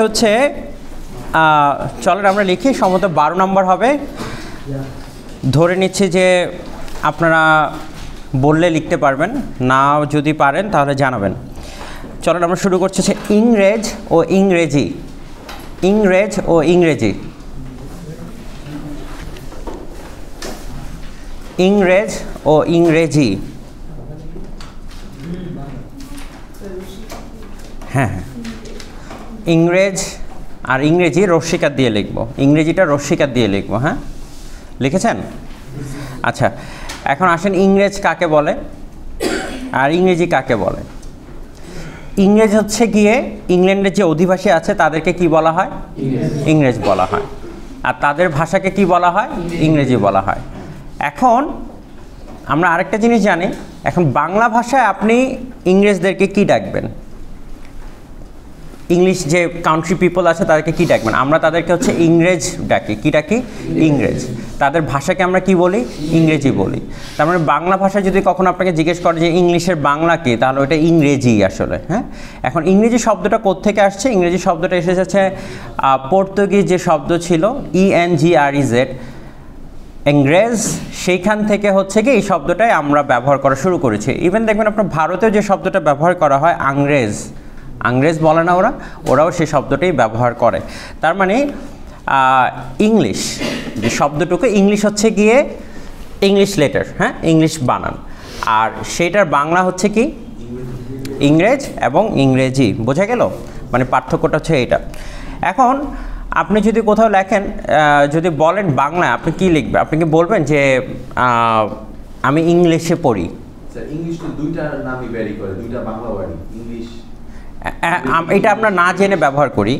হচ্ছে চলেন আমরা লিখি, সম্ভবত 12 নম্বর হবে। ধরে নিচ্ছি যে আপনারা বললে লিখতে পারবেন, না যদি পারেন তাহলে জানাবেন। চলেন আমরা শুরু করছি হচ্ছে ইংরেজ ও ইংরেজি। ইংরেজ ও ইংরেজি। ইংরেজ ও ইংরেজি। হ্যাঁ হ্যাঁ, ইংরেজ আর ইংরেজি রস্যিকার দিয়ে লিখব, ইংরেজিটা রস্যিকার দিয়ে লিখব। হ্যাঁ, লিখেছেন? আচ্ছা, এখন আসেন ইংরেজ কাকে বলে আর ইংরেজি কাকে বলে। ইংরেজ হচ্ছে গিয়ে ইংল্যান্ডের যে অধিবাসী আছে তাদেরকে কি বলা হয়? ইংরেজ বলা হয়। আর তাদের ভাষাকে কি বলা হয়? ইংরেজি বলা হয়। এখন আমরা আরেকটা জিনিস জানি, এখন বাংলা ভাষায় আপনি ইংরেজদেরকে কি ডাকবেন? ইংলিশ যে কান্ট্রি পিপল আছে তাদেরকে কি ডাকবেন? আমরা তাদেরকে হচ্ছে ইংরেজ ডাকি। কি ডাকি? ইংরেজ। তাদের ভাষাকে আমরা কি বলি? ইংরেজি বলি। তার মানে বাংলা ভাষায় যদি কখনো আপনাকে জিজ্ঞেস করে যে ইংলিশের বাংলা কি, তাহলে ওটা ইংরেজি আসলে। হ্যাঁ, এখন ইংরেজি শব্দটা কোত্থেকে আসছে? ইংরেজি শব্দটা এসেছে পর্তুগিজ যে শব্দ ছিল ENGREZ, ইংরেজ, সেইখান থেকে হচ্ছে কি এই শব্দটাই আমরা ব্যবহার করা শুরু করেছি। ইভেন দেখবেন আপনার ভারতেও যে শব্দটা ব্যবহার করা হয় আংরেজ, আংরেজ বলে না ওরাও সেই শব্দটাই ব্যবহার করে। তার মানে ইংলিশ যে শব্দটুকু, ইংলিশ হচ্ছে গিয়ে ইংলিশ লেটার, হ্যাঁ, ইংলিশ বানান, আর সেইটার বাংলা হচ্ছে কি ইংরেজ এবং ইংরেজি। বোঝা গেল? মানে পার্থক্যটা হচ্ছে এইটা। এখন আপনি যদি কোথাও লেখেন, যদি বলেন বাংলা, আপনি কি লিখবেন? আপনি কি বলবেন যে আমি ইংলিশে পড়ি? ইংলিশ তো দুইটা নামই ভ্যারি করে, দুইটা বাংলা ওয়ার্ড ইংলিশ। এটা আমরা না জেনে ব্যবহার করি,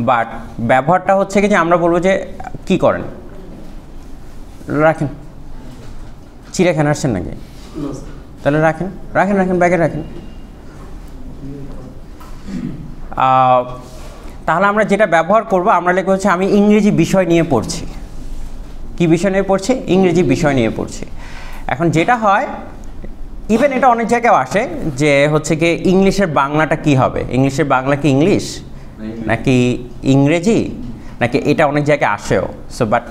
বাট ব্যবহারটা হচ্ছে কি যে আমরা বলবো যে কি করেন, রাখেন, চিড়িয়াখানা আসছেন নাকি? তাহলে রাখেন রাখেন রাখেন ব্যাগে রাখেন। তাহলে আমরা যেটা ব্যবহার করব, আমরা লিখব হচ্ছে আমি ইংরেজি বিষয় নিয়ে পড়ছি। কি বিষয় নিয়ে পড়ছি? ইংরেজি বিষয় নিয়ে পড়ছি। এখন যেটা হয়, ইভেন এটা অনেক জায়গায় আসে যে হচ্ছে কি ইংলিশের বাংলাটা কি হবে? ইংলিশের বাংলা কি ইংলিশ নাকি ইংরেজি, নাকি এটা অনেক জায়গায় আসেও। সো বাট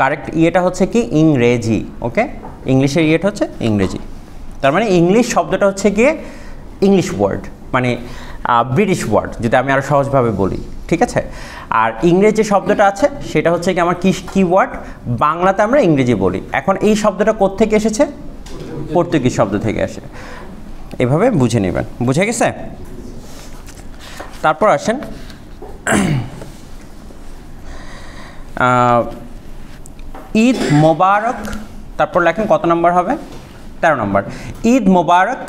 কারেক্ট ইয়েটা হচ্ছে কি ইংরেজি। ওকে, ইংলিশের ইয়েটা হচ্ছে ইংরেজি। তার মানে ইংলিশ শব্দটা হচ্ছে গিয়ে ইংলিশ ওয়ার্ড, মানে ব্রিটিশ ওয়ার্ড, যদি আমি আরও সহজভাবে বলি। ঠিক আছে? আর ইংরেজি শব্দটা আছে সেটা হচ্ছে কি আমার কি ওয়ার্ড, বাংলাতে আমরা ইংরেজি বলি। এখন এই শব্দটা কোত্থেকে এসেছে? পর্তুগিজ শব্দ থেকে আসে। এভাবে বুঝে নেবেন। বুঝে গেছে? তারপর আসেন ঈদ মোবারক। তারপর লেখেন কত নম্বর হবে? 13 নম্বর। ঈদ মোবারক।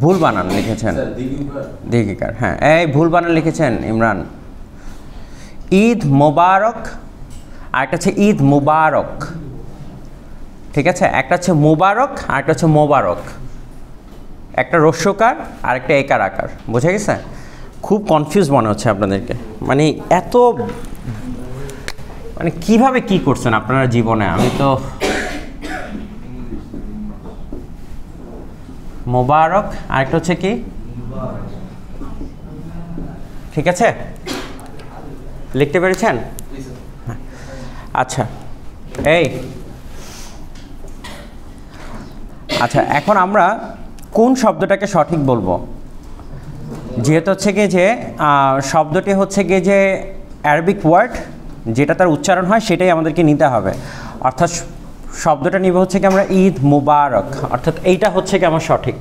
ভুল বানান লিখেছেন, দীর্ঘিকার। হ্যাঁ, এই ভুল বানান লিখেছেন ইমরান। ঈদ মোবারক, আরেকটা হচ্ছে ঈদ মুবারক। ঠিক আছে? একটা হচ্ছে মুবারক আর একটা হচ্ছে মোবারক, একটা রস্যকার আর একটা একার আকার। বোঝা গেছে? খুব কনফিউজ মনে হচ্ছে আপনাদেরকে, মানে এত মানে কিভাবে কি করছেন আপনারা জীবনে। আমি তো মোবারক, আরেকটা হচ্ছে কি, ঠিক আছে? লিখতে পেরেছেন? আচ্ছা, আচ্ছা, এখন আমরা কোন শব্দটাকে সঠিক বলবো? যেহেতু হচ্ছে গিয়ে যে শব্দটি হচ্ছে গিয়ে যে অ্যারাবিক ওয়ার্ড, যেটা তার উচ্চারণ হয় সেটাই আমাদেরকে নিতে হবে। অর্থাৎ শব্দটা নিব হচ্ছে কি আমরা ঈদ মুবারক, অর্থাৎ এইটা হচ্ছে কি আমার সঠিক।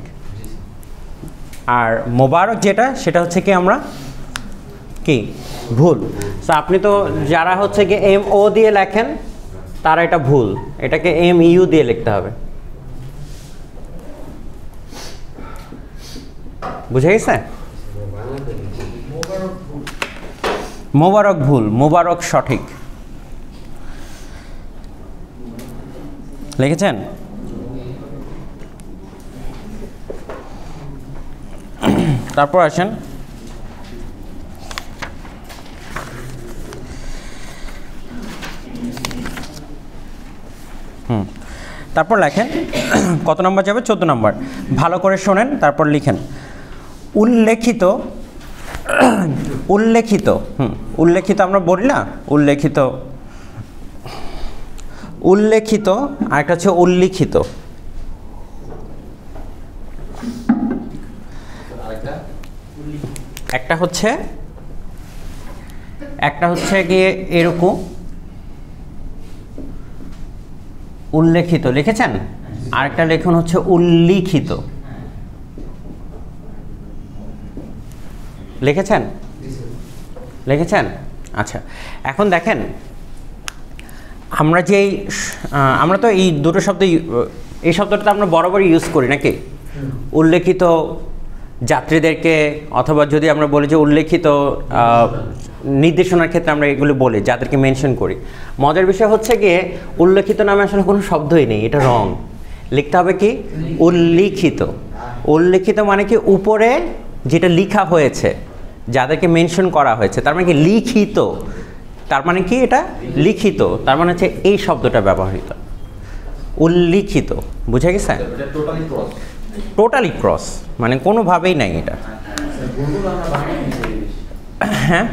আর মোবারক যেটা, সেটা হচ্ছে কি আমরা কি ভুল। তো আপনি তো যারা হচ্ছে কি MO দিয়ে লেখেন তারা এটা ভুল, এটাকে MU দিয়ে লিখতে হবে। বুঝে গেছে? মোবারক ভুল, মোবারক সঠিক। লিখেছেন? তারপর আসেন তারপর লেখেন কত নম্বর যাবে, 14 নম্বর। ভালো করে শোনেন, তারপর লিখেন উল্লেখিত। উল্লেখিত উল্লেখিত আমরা বলি না, উল্লেখিত, উল্লেখিত, আর একটা হচ্ছে উল্লিখিত। একটা হচ্ছে গিয়ে এরকম উল্লেখিত, লিখেছেন? আরেকটা লেখন হচ্ছে উল্লিখিত, লিখেছেন? লিখেছেন? আচ্ছা, এখন দেখেন আমরা আমরা তো এই দুটো শব্দ, এই শব্দটা তো আমরা বরাবরই ইউজ করি নাকি? উল্লেখিত যাত্রীদেরকে, অথবা যদি আমরা বলি যে উল্লেখিত নির্দেশনার ক্ষেত্রে আমরা এগুলো বলি, যাদেরকে মেনশন করি। মজার বিষয় হচ্ছে গিয়ে উল্লেখিত নামে আসলে কোনো শব্দই নেই, এটা রং। লিখতে হবে কি উল্লিখিত। উল্লেখিত মানে কি উপরে যেটা লেখা হয়েছে, যাদেরকে মেনশন করা হয়েছে, তার মানে কি লিখিত, তার মানে কি এটা লিখিত, তার মানে হচ্ছে এই শব্দটা ব্যবহৃত উল্লিখিত। বুঝে গেছে? টোটালি ক্রস, মানে কোনোভাবেই নাই এটা। হ্যাঁ,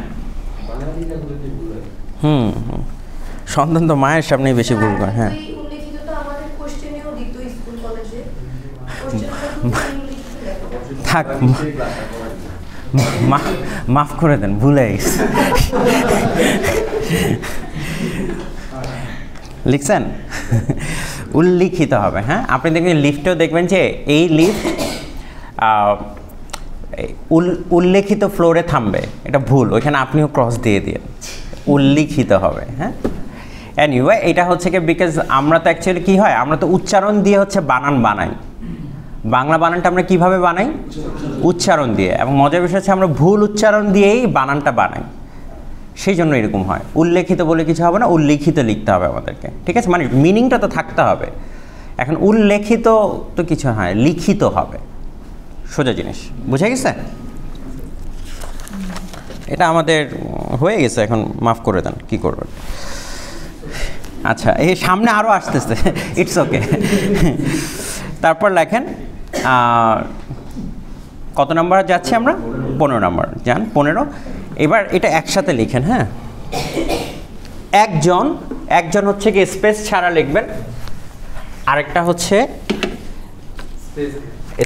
সন্তান তো মায়ের সামনেই বেশি ভুল করে। হ্যাঁ, থাক, মাফ করে দেন, ভুলে গেছি। লিখছেন উল্লিখিত হবে। হ্যাঁ, আপনি দেখবেন লিফটেও দেখবেন যে এই লিফট উল্লেখিত ফ্লোরে থামবে, এটা ভুল, ওইখানে আপনিও ক্রস দিয়ে দিন, উল্লিখিত হবে। হ্যাঁ, এনিওয়ে এটা হচ্ছে কি, বিকজ আমরা তো অ্যাকচুয়ালি কী হয়, আমরা তো উচ্চারণ দিয়ে হচ্ছে বানান বানাই। বাংলা বানানটা আমরা কিভাবে বানাই? উচ্চারণ দিয়ে। এবং মজার বিষয় হচ্ছে আমরা ভুল উচ্চারণ দিয়েই বানানটা বানাই, সেই জন্য এরকম হয়। উল্লেখিত বলে কিছু হবে না, উল্লিখিত লিখতে হবে আমাদেরকে, ঠিক আছে? মানে মিনিংটা তো থাকতে হবে। এখন উল্লেখিত তো কিছু হয়, লিখিত হবে, সোজা জিনিস। বুঝে গেছে? এটা আমাদের হয়ে গেছে, এখন মাফ করে দেন, কি করবেন। আচ্ছা, এই সামনে আরও আসতেছে, ইটস ওকে। তারপর লেখেন কত নম্বর যাচ্ছি আমরা? 15 নম্বর যান, 15। এবার এটা একসাথে লিখেন। হ্যাঁ, একজন, একজন হচ্ছে কি স্পেস ছাড়া লিখবেন, আরেকটা হচ্ছে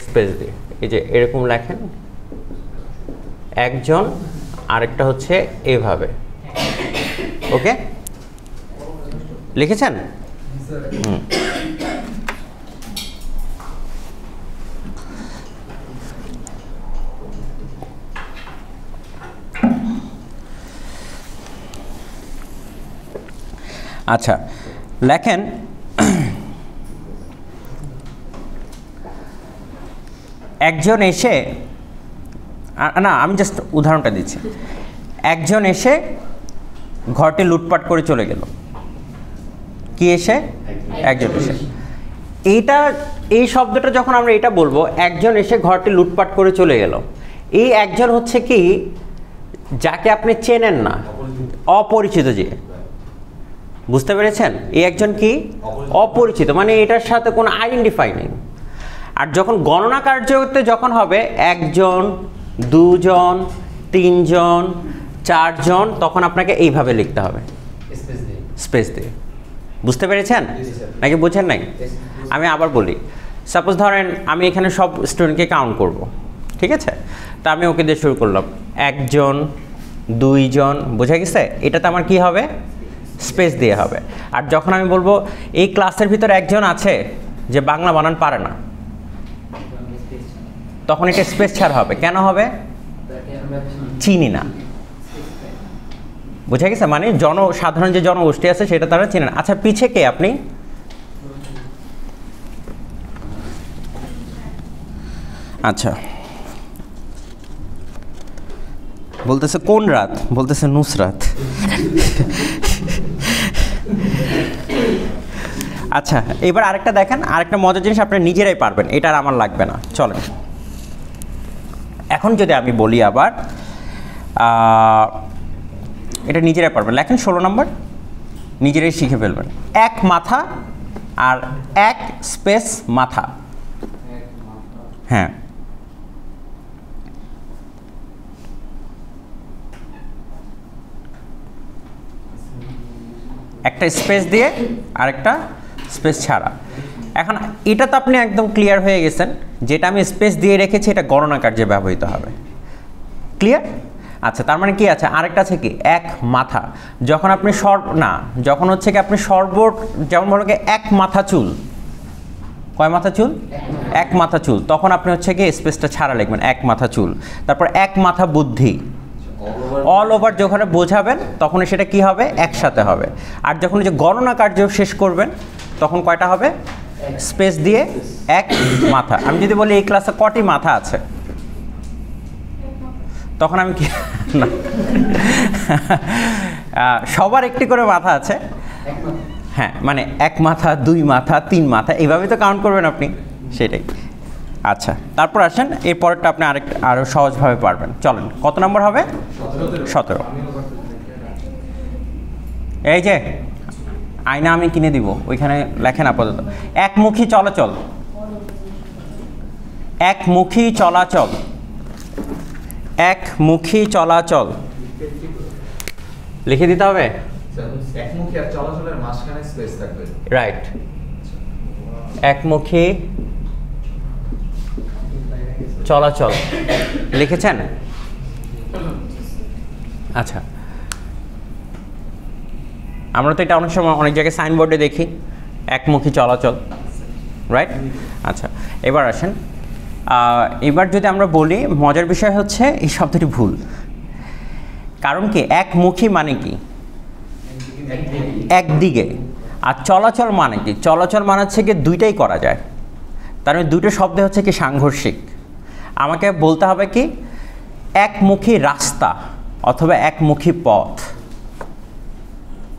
স্পেস দিয়ে, এই যে এরকম লেখেন একজন, আরেকটা হচ্ছে এভাবে। ওকে, লিখেছেন? আচ্ছা, লেখেন একজন এসে, না আমি জাস্ট উদাহরণটা দিচ্ছি। একজন এসে ঘরটি লুটপাট করে চলে গেল। কি এসে? একজন এসে। এইটা, এই শব্দটা যখন আমরা এটা বলবো, একজন এসে ঘরটি লুটপাট করে চলে গেল, এই একজন হচ্ছে কি যাকে আপনি চেনেন না, অপরিচিত যে। বুঝতে পেরেছেন? এই একজন কি অপরিচিত, মানে এটার সাথে কোনো আইডেন্টিফাই নেই। আর যখন গণনা কার্যতে যখন হবে একজন, দুজন, তিনজন, চারজন, তখন আপনাকে এইভাবে লিখতে হবে, স্পেস দিয়ে। বুঝতে পেরেছেন নাকি বুঝেন নাই? আমি আবার বলি, সাপোজ ধরেন আমি এখানে সব স্টুডেন্টকে কাউন্ট করব, ঠিক আছে? তা আমি ওকে দিয়ে শুরু করলাম, একজন, দুইজন, বোঝা গেছে? এটাতে আমার কি হবে? স্পেস দিয়ে হবে। আর যখন আমি বলবো এই ক্লাসের ভিতরে একজন আছে যে বাংলা বানান পারে না, তখন এটা স্পেস ছাড়া হবে। কেন হবে? চিনি না। বুঝা গেছে? মানে জনসাধারণ যে জনগোষ্ঠী আছে সেটা তারা চিনে না। আচ্ছা, পিছে কে আপনি? আচ্ছা, বলতেছে কোন রাত? বলতেছে নুসরাত। আচ্ছা, এবার আরেকটা দেখেন, আরেকটা মজার জিনিস আপনি নিজেরাই পারবেন, এটা আর আমার লাগবে না। চলেন, এখন যদি আমি বলি আবার, এটা নিজেরাই পারবেন। লেখেন 16 নম্বর, নিজেরাই শিখে ফেলবেন। এক মাথা আর এক স্পেস মাথা। হ্যাঁ, একটা স্পেস দিয়ে আরেকটা স্পেস ছাড়া। এখন এটা তো আপনি একদম ক্লিয়ার হয়ে গেছেন, যেটা আমি স্পেস দিয়ে রেখেছি এটা গণনা কার্যে ব্যবহৃত হবে। ক্লিয়ার? আচ্ছা, তার মানে কি আছে, আরেকটা আছে কি এক মাথা। যখন আপনি যখন হচ্ছে কি আপনি যেমন বলো কি এক মাথা চুল, কয় মাথা চুল? এক মাথা চুল, তখন আপনি হচ্ছে কি স্পেসটা ছাড়া লিখবেন এক মাথা চুল। তারপর এক মাথা বুদ্ধি, অল ওভার যখন বোঝাবেন তখন সেটা কি হবে, একসাথে হবে। আর যখন যে গণনা কার্য শেষ করবেন তখন কয়টা হবে, স্পেস দিয়ে এক মাথা। আমি যদি বলি এই ক্লাসে কটি মাথা আছে, তখন আমি কি না সবার একটি করে মাথা আছে। হ্যাঁ, মানে এক মাথা, দুই মাথা, তিন মাথা, এইভাবেই তো কাউন্ট করবেন আপনি, সেটাই। আচ্ছা, তারপর আসেন এর পরেরটা আপনি আরও সহজভাবে পারবেন। চলেন, কত নম্বর হবে? 17। এই যে আয়না আমি কিনে দিব, ওইখানে লেখেন আপাতত। একমুখী চলাচল, একমুখী চলাচল, একমুখী চলাচল লিখে দিতে হবে। একমুখী আর চলাচলের মাঝখানে স্পেস থাকবে। রাইট, একমুখী চলাচল লিখেছেন? আচ্ছা, আমরা তো এটা অনেক সময় অনেক জায়গায় সাইনবোর্ডে দেখি একমুখী চলাচল, রাইট? আচ্ছা, এবার আসেন, এবার যদি আমরা বলি, মজার বিষয় হচ্ছে এই শব্দটি ভুল। কারণ কি, একমুখী মানে কি, একদিকে। আর চলাচল মানে কি, চলাচল মানে হচ্ছে কি দুইটাই করা যায়। তার মানে দুটো শব্দ হচ্ছে কি সাংঘর্ষিক। আমাকে বলতে হবে কি একমুখী রাস্তা অথবা একমুখী পথ।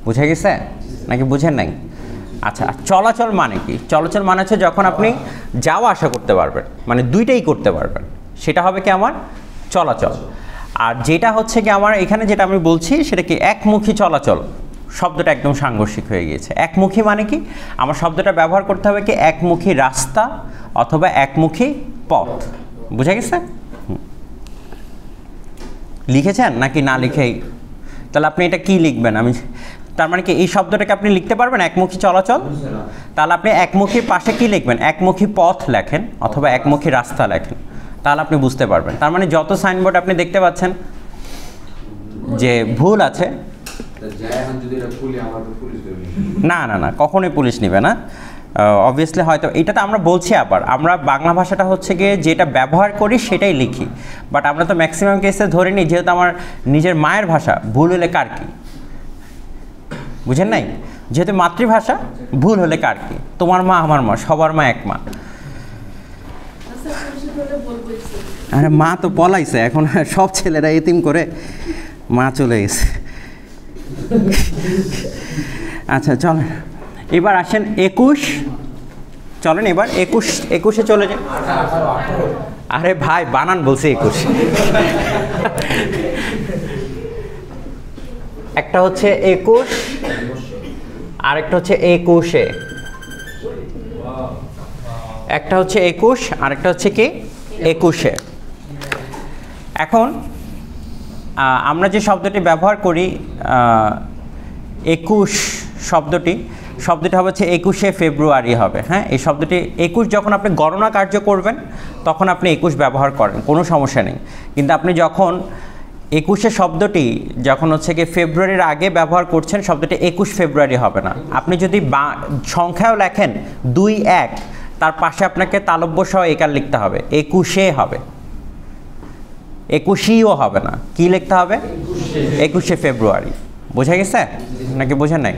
বুঝে গেছে নাকি বুঝেন নাই? আচ্ছা, চলাচল মানে কি, চলাচল মানে হচ্ছে যখন আপনি যাওয়া আসা করতে পারবেন, মানে দুইটাই করতে পারবেন, সেটা হবে কি আমার চলাচল। আর যেটা হচ্ছে কি আমার এখানে যেটা আমি বলছি সেটা কি একমুখী চলাচল, শব্দটা একদম সাংঘর্ষিক হয়ে গিয়েছে। একমুখী মানে কি, আমার শব্দটা ব্যবহার করতে হবে কি একমুখী রাস্তা অথবা একমুখী পথ। বুঝা গেছে? লিখেছেন নাকি না লিখেই? তাহলে আপনি এটা কি লিখবেন? আমি তার মানে কি এই শব্দটাকে আপনি লিখতে পারবেন একমুখী চলাচল? তাহলে আপনি একমুখীর পাশে কি লিখবেন, একমুখী পথ লেখেন অথবা একমুখী রাস্তা লেখেন, তাহলে আপনি বুঝতে পারবেন। তার মানে যত সাইনবোর্ড আপনি দেখতে পাচ্ছেন যে ভুল আছে, না না না, কখনোই পুলিশ নেবে না। অবভিয়াসলি হয়তো এটা তো আমরা বলছি, আবার আমরা বাংলা ভাষাটা হচ্ছে গিয়ে যেটা ব্যবহার করি সেটাই লিখি, বাট আমরা তো ম্যাক্সিমাম কেসে ধরে নিই যেহেতু আমার নিজের মায়ের ভাষা, ভুল হলে কার কি, বুঝেন নাই? যেহেতু মাতৃভাষা, ভুল হলে কার কি, তোমার মা আমার মা, সবার মা এক মা। আরে মা তো পলাইছে, এখন সব ছেলেরা এতিম করে মা চলে গেছে। আচ্ছা চলেন এবার আসেন 21, চলেন এবার 21-এ চলে যান। আরে ভাই বানান বলছি 21। একটা হচ্ছে 21, আরেকটা হচ্ছে 21-এ। একটা হচ্ছে 21, আরেকটা হচ্ছে কি 21-এ। এখন আমরা যে শব্দটি ব্যবহার করি 21 শব্দটি হচ্ছে 21শে ফেব্রুয়ারি হবে। হ্যাঁ, এই শব্দটি 21 যখন আপনি গণনা কার্য করবেন তখন আপনি 21 ব্যবহার করেন, কোনো সমস্যা নেই। কিন্তু আপনি যখন 21শে শব্দটি যখন হচ্ছে কি ফেব্রুয়ারির আগে ব্যবহার করছেন, শব্দটি 21 ফেব্রুয়ারি হবে না। আপনি যদি সংখ্যাও লেখেন 2-1, তার পাশে আপনাকে তালব্য সহ একার লিখতে হবে, 21শে হবে, 21ও হবে না, কি লিখতে হবে 21শে ফেব্রুয়ারি। বোঝা গেছে নাকি বোঝেন নাই?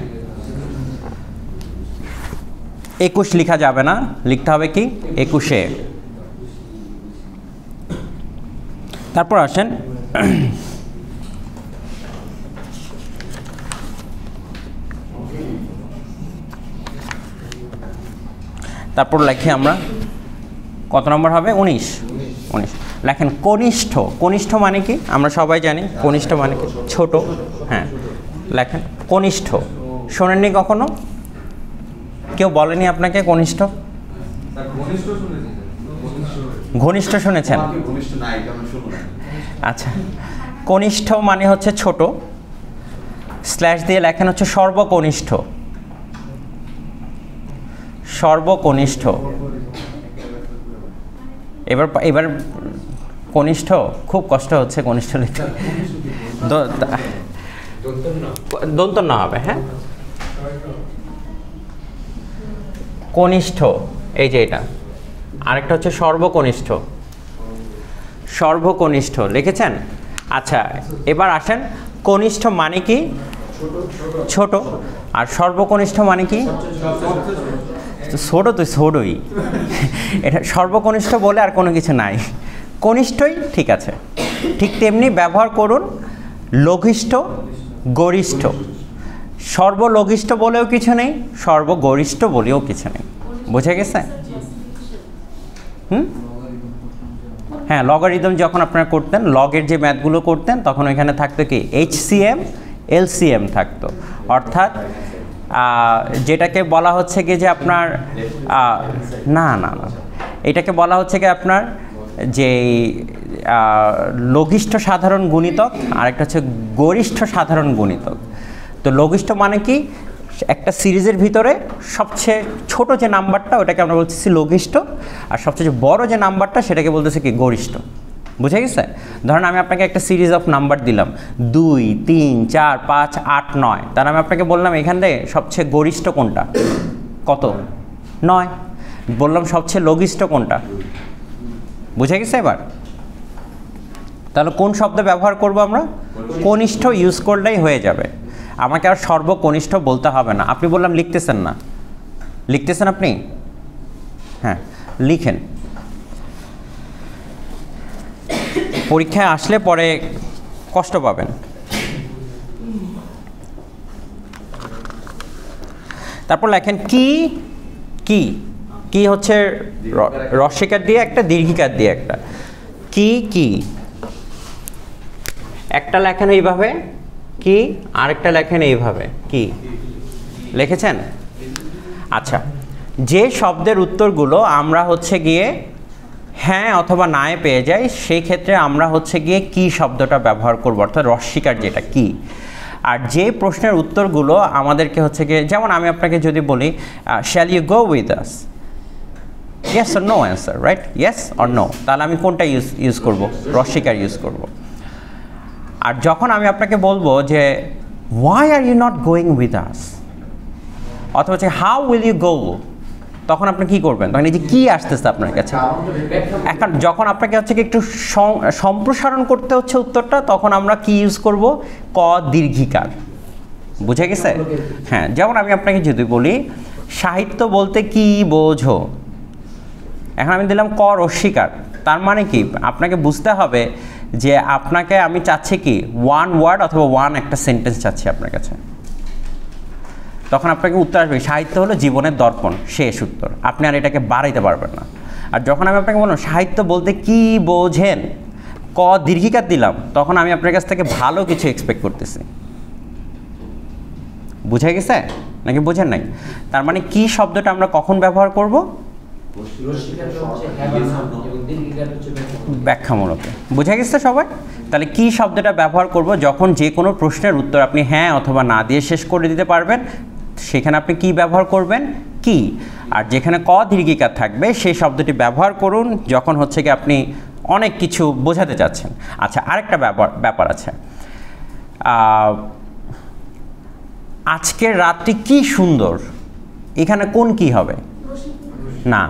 21 লেখা যাবে না, লিখতে হবে কি 21শে। তারপর আসেন তারপর লেখি আমরা কত নম্বর হবে 19 লেখেন কনিষ্ঠ। কনিষ্ঠ মানে কি আমরা সবাই জানি, কনিষ্ঠ মানে কি ছোট। হ্যাঁ, লেখেন কনিষ্ঠ। শোনেননি কখনো? কেউ বলেনি আপনাকে কনিষ্ঠ? ঘনিষ্ঠ শুনেছেন? আমাকে ঘনিষ্ঠ নাই, কারণ শুনো না। আচ্ছা, কনিষ্ঠ মানে হচ্ছে ছোট, স্ল্যাশ দিয়ে লেখেন হচ্ছে সর্বকনিষ্ঠ। সর্বকনিষ্ঠ। এবার এবার কনিষ্ঠ খুব কষ্ট হচ্ছে কনিষ্ঠ লিখতে। দন্ত না হবে, হ্যাঁ, কনিষ্ঠ, এই যে এটা। আরেকটা হচ্ছে সর্বকনিষ্ঠ। সর্বকনিষ্ঠ লিখেছেন? আচ্ছা, এবার আসেন, কনিষ্ঠ মানে কি? ছোট। আর সর্বকনিষ্ঠ মানে কি? ছোট তো ছোটই। এটা সর্বকনিষ্ঠ বলে আর কোনো কিছু নাই, কনিষ্ঠই ঠিক আছে। ঠিক তেমনি ব্যবহার করুন লঘিষ্ঠ, গরিষ্ঠ। সর্বলঘিষ্ঠ বলেও কিছু নেই, সর্বগরিষ্ঠ বলেও কিছু নেই। বুঝে গেছে? হ্যাঁ, লগারিদম যখন আপনারা করতেন, লগের যে ম্যাথগুলো করতেন, তখন ওইখানে থাকতো কি HCM LCM থাকতো, অর্থাৎ যেটাকে বলা হচ্ছে কি যে আপনার না না না এটাকে বলা হচ্ছে কি আপনার যে লঘিষ্ঠ সাধারণ গুণিতক, আরেকটা হচ্ছে গরিষ্ঠ সাধারণ গুণিতক। তো লঘিষ্ঠ মানে কি? একটা সিরিজের ভিতরে সবচেয়ে ছোট যে নাম্বারটা ওটাকে আমরা বলতেছি লঘিষ্ঠ, আর সবচেয়ে বড় যে নাম্বারটা সেটাকে বলতেছি কি গরিষ্ঠ। বুঝে গেছে? ধরেন আমি আপনাকে একটা সিরিজ অফ নাম্বার দিলাম 2 3 4 5 8 9, তার আমি আপনাকে বললাম এখান থেকে সবচেয়ে গরিষ্ঠ কোনটা? কত? 9। বললাম সবচেয়ে লঘিষ্ঠ কোনটা? বুঝে গেছে এবার? তাহলে কোন শব্দ ব্যবহার করব আমরা? কনিষ্ঠ ইউজ করলেই হয়ে যাবে, আমাকে আর সর্বকনিষ্ঠ বলতে হবে না। আপনি বললাম লিখতেছেন না, লিখতেছেন আপনি? হ্যাঁ, লিখেন। পরীক্ষায় আসলে পরে কষ্ট পাবেন। তারপর লেখেন কি কি কি হচ্ছে রস্যিকার দিয়ে একটা, দীর্ঘিকার দিয়ে একটা। কি কি একটা লেখেন এইভাবে কি, আরেকটা লেখেন এইভাবে কি। লিখেছেন? আচ্ছা, যে শব্দের উত্তরগুলো আমরা হচ্ছে গিয়ে হ্যাঁ অথবা নায়ে পেয়ে যাই, সেই ক্ষেত্রে আমরা হচ্ছে গিয়ে কি শব্দটা ব্যবহার করব, অর্থাৎ রস্যিকার যেটা কি। আর যে প্রশ্নের উত্তরগুলো আমাদেরকে হচ্ছে গিয়ে, যেমন আমি আপনাকে যদি বলি shall you go with us, yes or no answer, right? Yes or no, তাহলে আমি কোনটা ইউজ করব? রস্যিকার ইউজ করব। আর যখন আমি আপনাকে বলবো যে why are you not going with us, অথবা হচ্ছে হাউ উইল ইউ গো, তখন আপনি কি করবেন? তখন এই যে কি আসতেছে আপনার কাছে, এখন যখন আপনাকে হচ্ছে কি একটু সম্প্রসারণ করতে হচ্ছে উত্তরটা, তখন আমরা কি ইউজ করব? ক দীর্ঘিকার। বুঝে গেছে? হ্যাঁ, যেমন আমি আপনাকে যদি বলি সাহিত্য বলতে কি বোঝো, এখন আমি দিলাম ক রস্যিকার, তার মানে কি আপনাকে বুঝতে হবে যে আপনাকে আমি চাচ্ছি কি ওয়ান ওয়ার্ড অথবা একটা সেন্টেন্স চাচ্ছি আপনার কাছে। তখন আপনাকে উত্তর আসবে সাহিত্য হলো জীবনের দর্পণ, শেষ উত্তর। আপনি আর এটাকে বাড়াইতে পারবেন না। আর যখন আমি আপনাকে বললাম সাহিত্য বলতে কি বোঝেন, ক দীর্ঘিকার দিলাম, তখন আমি আপনার কাছ থেকে ভালো কিছু এক্সপেক্ট করতেছি। বুঝে গেছে নাকি বোঝেন নাই? তার মানে কি শব্দটা আমরা কখন ব্যবহার করব? ব্যাখ্যামূলক। বুঝে গেছে সবাই? তাহলে কি শব্দটা ব্যবহার করব যখন যে কোনো প্রশ্নের উত্তর আপনি হ্যাঁ অথবা না দিয়ে শেষ করে দিতে পারবেন, সেখানে আপনি কি ব্যবহার করবেন? কি। আর যেখানে ক দীর্ঘিকার থাকবে সেই শব্দটি ব্যবহার করুন যখন হচ্ছে কি আপনি অনেক কিছু বোঝাতে চাচ্ছেন। আচ্ছা, আরেকটা ব্যাপার আছে, আজকের রাতটি কি সুন্দর, এখানে কোন কি হবে? না,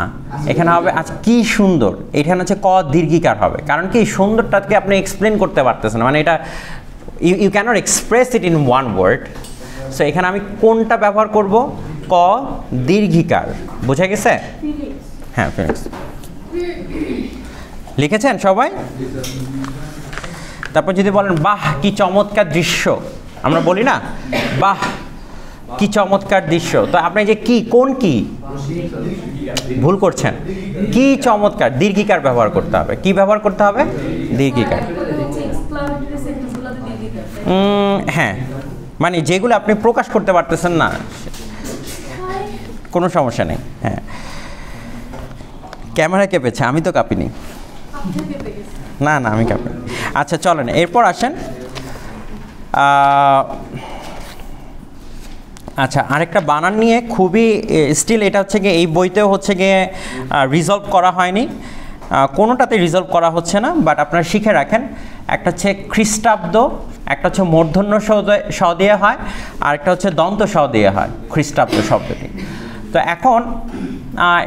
এখানে হবে আজ কি সুন্দর, এখানে হচ্ছে ক দীর্ঘিকার হবে। কারণ কি সুন্দরটাকে আপনি এক্সপ্লেন করতে পারতেছেন, মানে এটা you cannot express it in one word. So এখানে আমি কোনটা ব্যবহার করব? ক দীর্ঘিকার। বুঝা গেছে? হ্যাঁ, ফিলিংস লিখেছেন সবাই? তারপর যদি বলেন বাহ কি চমৎকার দৃশ্য, আমরা বলি না বাহ কি চমৎকার দৃশ্য, তো আপনি যে কি কোন কি ভুল করছেন। কি চমৎকার দীর্ঘিকার ব্যবহার করতে হবে। কি ব্যবহার করতে হবে? দীর্ঘিকার। হ্যাঁ, মানে যেগুলো আপনি প্রকাশ করতে পারতেছেন না, কোনো সমস্যা নেই। হ্যাঁ, ক্যামেরা কেঁপেছে, আমি তো কাঁপিনি। না না, আমি কাঁপিনি। আচ্ছা চলেন এরপর আসেন। আচ্ছা, আরেকটা বানান নিয়ে খুবই স্টিল এটা হচ্ছে গিয়ে এই বইতেও হচ্ছে গিয়ে রিজলভ করা হয়নি, কোনোটাতে রিজলভ করা হচ্ছে না, বাট আপনারা শিখে রাখেন। একটা হচ্ছে খ্রিস্টাব্দ, একটা হচ্ছে মূর্ধন্য স দিয়ে হয়, আর একটা হচ্ছে দন্ত স দিয়ে হয় খ্রিস্টাব্দ শব্দটি। তো এখন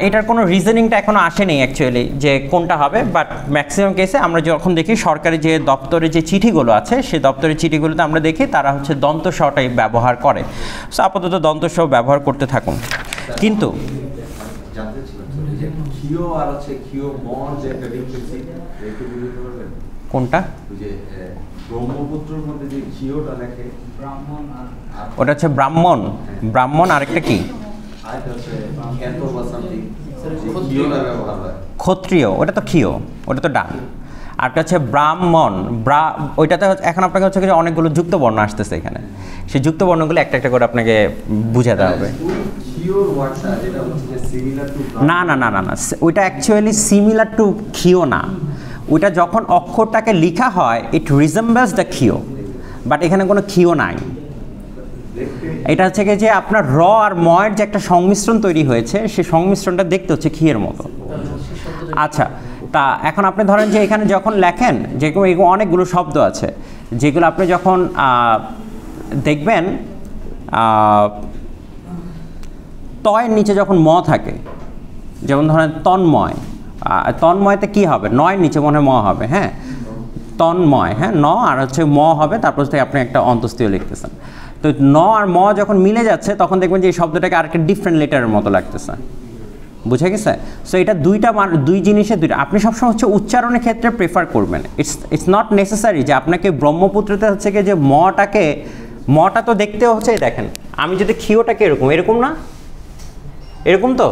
এটার কোনো রিজনিংটা এখনও আসেনি অ্যাকচুয়ালি যে কোনটা হবে, বাট ম্যাক্সিমাম কেসে আমরা যখন দেখি সরকারি যে দপ্তরে যে চিঠিগুলো আছে সেই দপ্তরের চিঠিগুলোতে আমরা দেখি তারা হচ্ছে দন্ত সটাই ব্যবহার করে। সো আপাতত দন্ত স ব্যবহার করতে থাকুন। কিন্তু জানতে ছিলাম যে ক্ষীয় আর হচ্ছে ক্ষীয় মর যে একটা ডিফারেন্স একটু বুঝতে পারবেন কোনটা? ওই যে ব্রহ্মপুত্রের মধ্যে যে ক্ষীয়টা লেখে ব্রাহ্মণ আর ওটা হচ্ছে ব্রাহ্মণ, ব্রাহ্মণ আরেকটা কি? আরেকটা হচ্ছে ক্যান্টর বা সামথিং ক্ষীয়টা ব্যবহার হয়। ক্ষত্রিয়, ওটা তো ক্ষীয়, ওটা তো ডান। আরেকটা হচ্ছে ব্রাহ্মণ, ওইটাতে এখন আপনাকে হচ্ছে যে অনেকগুলো যুক্ত বর্ণ আসতেছে এখানে, সেই যুক্ত বর্ণগুলো একটা একটা করে আপনাকে বুঝাতে হবে। না না না না না, ওইটা অ্যাকচুয়ালি সিমিলার টু ক্ষীয় না, ওইটা যখন অক্ষরটাকে লেখা হয় ইট রিজেম্বলস দ্য ক্ষীয়, বাট এখানে কোনো ক্ষীয় নাই। এটা হচ্ছে কি যে আপনার র আর ময়ের যে একটা সংমিশ্রণ তৈরি হয়েছে, সেই সংমিশ্রণটা দেখতে হচ্ছে ক্ষীয়ের মতো। আচ্ছা, তা এখন আপনি ধরেন যে এখানে যখন লেখেন যেরকম এরকম অনেকগুলো শব্দ আছে যেগুলো আপনি যখন দেখবেন তয়ের নিচে যখন ম থাকে, যেমন ধরেন তন্ময়, তন্ময়তে কি হবে? নয়ের নিচে মনে হয় ম হবে, হ্যাঁ তন্ময়, হ্যাঁ ন আর হচ্ছে ম হবে, তারপর থেকে আপনি একটা অন্তস্তীয় লিখতেছেন। তো ন আর ম যখন মিলে যাচ্ছে তখন দেখবেন যে এই শব্দটাকে আরেকটা ডিফারেন্ট লেটারের মতো লাগতেছে, বুঝে গেছে? সো এটা দুই জিনিসের দুইটা, আপনি সবসময় হচ্ছে উচ্চারণের ক্ষেত্রে প্রেফার করবেন। ইটস নট নেসেসারি যে আপনাকে ব্রহ্মপুত্রতে হচ্ছে কি যে মটা তো দেখতে হচ্ছে, দেখেন আমি যদি ক্ষীয়টাকে এরকম এরকম না, এরকম তো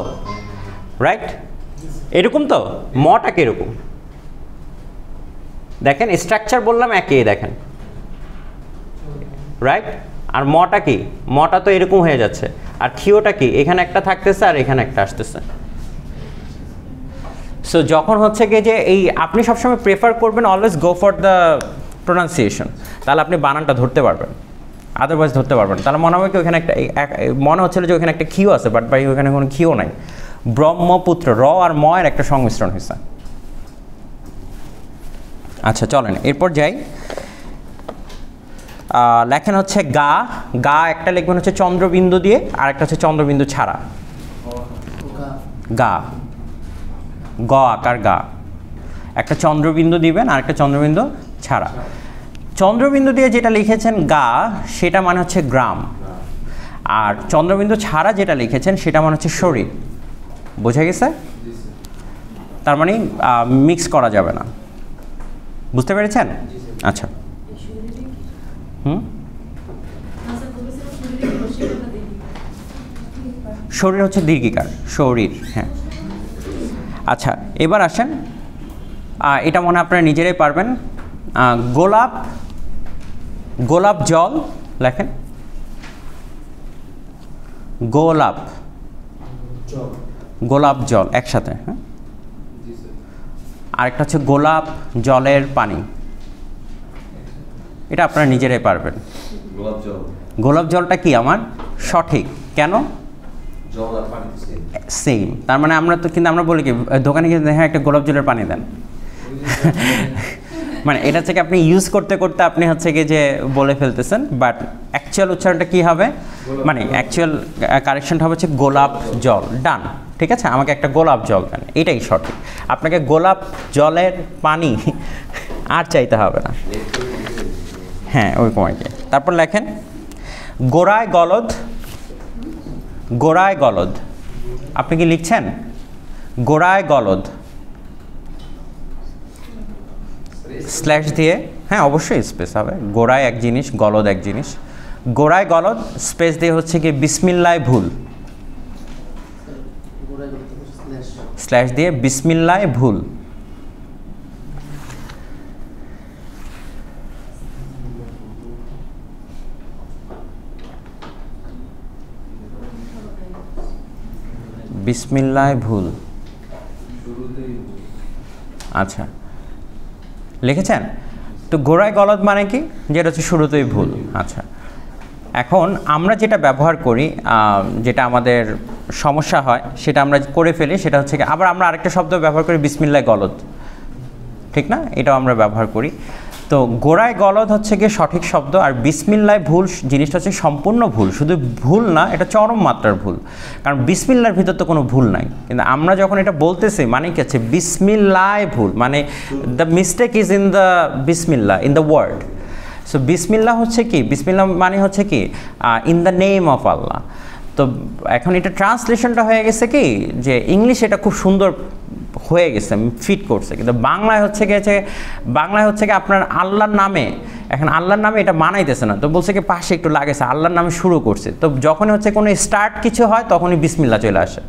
রাইট, এরকম তো মটাকে এরকম দেখেন, স্ট্রাকচার বললাম একই, দেখেন রাইট। আর মটা কি? মটা তো এরকম হয়ে যাচ্ছে। আর ক্ষীয়টা কি? এখানে একটা থাকতেছে আর এখানে একটা আসতেছে। সো যখন হচ্ছে কি যে এই আপনি সবসময় প্রেফার করবেন always go for the pronunciation, তাহলে আপনি বানানটা ধরতে পারবেন, আদারওয়াইজ ধরতে পারবেন। তাহলে মনে হবে কি ওখানে একটা মনে হচ্ছিল যে ওখানে একটা ক্ষীয় আছে, বাট ভাই ওখানে কোনো ক্ষীয় নাই, ব্রহ্মপুত্র র আর ময়ের একটা সংমিশ্রণ হয়েছে। আচ্ছা চলেন এরপর যাই। লেখেন হচ্ছে গা, গা একটা লিখবেন হচ্ছে চন্দ্রবিন্দু দিয়ে, আর একটা হচ্ছে চন্দ্রবিন্দু ছাড়া। গা, গ আকার গা, একটা চন্দ্রবিন্দু দিবেন আর একটা চন্দ্রবিন্দু ছাড়া। চন্দ্রবিন্দু দিয়ে যেটা লিখেছেন গা সেটা মানে হচ্ছে গ্রাম, আর চন্দ্রবিন্দু ছাড়া যেটা লিখেছেন সেটা মানে হচ্ছে শরীর। বোঝা গেছে? তার মানে মিক্স করা যাবে না, বুঝতে পেরেছেন? আচ্ছা শরীর হচ্ছে দীর্ঘিকার, শরীর, হ্যাঁ। আচ্ছা এবার আসেন, এটা মনে হয় আপনারা নিজেরাই পারবেন। গোলাপ, গোলাপ জল লেখেন, গোলাপ, গোলাপ জল একসাথে, হ্যাঁ। আরেকটা হচ্ছে গোলাপ জলের পানি, এটা আপনারা নিজেরাই পারবেন। গোলাপ জলটা কি আমার সঠিক, কেন? সেম, তার মানে আমরা তো কিন্তু আমরা বলি কি দোকানে গিয়ে হ্যাঁ একটা গোলাপ জলের পানি দেন মানে এটা থেকে আপনি ইউজ করতে করতে আপনি হচ্ছে কি যে বলে ফেলতেছেন, বাট অ্যাকচুয়াল উচ্চারণটা কি হবে, মানে অ্যাকচুয়াল কারেকশনটা হবে হচ্ছে গোলাপ জল। ডান, ঠিক আছে, আমাকে একটা গোলাপ জল দেন, এটাই সঠিক। আপনাকে গোলাপ জলের পানি আর চাইতে হবে না, হ্যাঁ ওই সময়কে। তারপর লেখেন গোড়ায় গলদ, গোড়ায় গলদ, আপনি কি লিখছেন? গোড়ায় গলদ স্ল্যাশ দিয়ে, হ্যাঁ অবশ্যই স্পেস হবে, গোড়ায় এক জিনিস গলদ এক জিনিস। গোড়ায় গলদ স্পেস দিয়ে হচ্ছে কি বিসমিল্লায় ভুল, স্ল্যাশ দিয়ে বিসমিল্লায় ভুল। বিসমিল্লাহ ভুল। আচ্ছা, লিখেছেন? তো গোড়ায় গলদ মানে কি? যেটা হচ্ছে শুরুতেই ভুল। আচ্ছা, এখন আমরা যেটা ব্যবহার করি, যেটা আমাদের সমস্যা হয়, সেটা আমরা করে ফেলি, সেটা হচ্ছে কি, আবার আমরা আরেকটা শব্দ ব্যবহার করি, বিসমিল্লাহ গলদ, ঠিক না? এটাও আমরা ব্যবহার করি। তো গোড়ায় গলদ হচ্ছে গিয়ে সঠিক শব্দ, আর বিসমিল্লাহ ভুল জিনিসটা হচ্ছে সম্পূর্ণ ভুল, শুধু ভুল না, এটা চরম মাত্রার ভুল। কারণ বিসমিল্লাহর ভিতর তো কোনো ভুল নাই, কিন্তু আমরা যখন এটা বলতেছি মানে কি হচ্ছে বিসমিল্লাহ ভুল, মানে the mistake is in the বিসমিল্লাহ, ইন দ্য ওয়ার্ড। সো বিসমিল্লাহ হচ্ছে কি, বিসমিল্লাহ মানে হচ্ছে কি ইন দ্য নেম অফ আল্লাহ। তো এখন এটা ট্রান্সলেশনটা হয়ে গেছে কি, যে ইংলিশ এটা খুব সুন্দর হয়ে গেছে, ফিট করছে, কিন্তু বাংলায় হচ্ছে গিয়েছে, বাংলায় হচ্ছে কি আপনার আল্লাহর নামে, এখন আল্লাহর নামে এটা মানাইতেছে না, তো বলছে কি পাশে একটু লাগেছে, আল্লাহর নামে শুরু করছে, তো যখনই হচ্ছে কোনো স্টার্ট কিছু হয় তখনই বিসমিল্লাহ চলে আসে।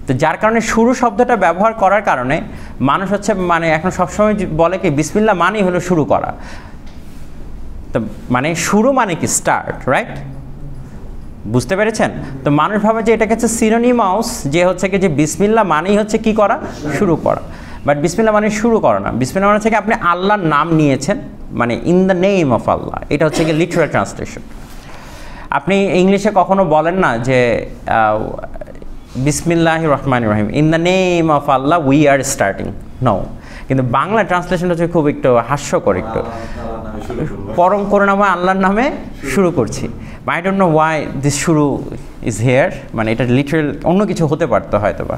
তো যার কারণে শুরু শব্দটা ব্যবহার করার কারণে মানুষ হচ্ছে মানে এখন সবসময় বলে কি বিসমিল্লাহ মানেই হলো শুরু করা, তো মানে শুরু মানে কি স্টার্ট, রাইট? বুঝতে পেরেছেন? তো মানুষ ভাবে যে এটাকে হচ্ছে সিনোনিমাস, যে হচ্ছে কি যে বিসমিল্লাহ মানেই হচ্ছে কি করা, শুরু করা, বাট বিসমিল্লাহ মানে শুরু করা না। বিসমিল্লাহ মানে হচ্ছে কি আপনি আল্লাহর নাম নিয়েছেন, মানে ইন দ্য নেম অফ আল্লাহ, এটা হচ্ছে কি লিটারাল ট্রান্সলেশন। আপনি ইংলিশে কখনো বলেন না যে বিসমিল্লাহির রহমানির রহিম, in the name of Allah we are starting, no. কিন্তু বাংলা ট্রান্সলেশন হচ্ছে খুব একটু হাস্যকর, একটু পরম করুণাময় আল্লাহর নামে শুরু করছি। I don't know why this শুরু ইজ হেয়ার, মানে এটা লিটারাল অন্য কিছু হতে পারতো হয়তো বা।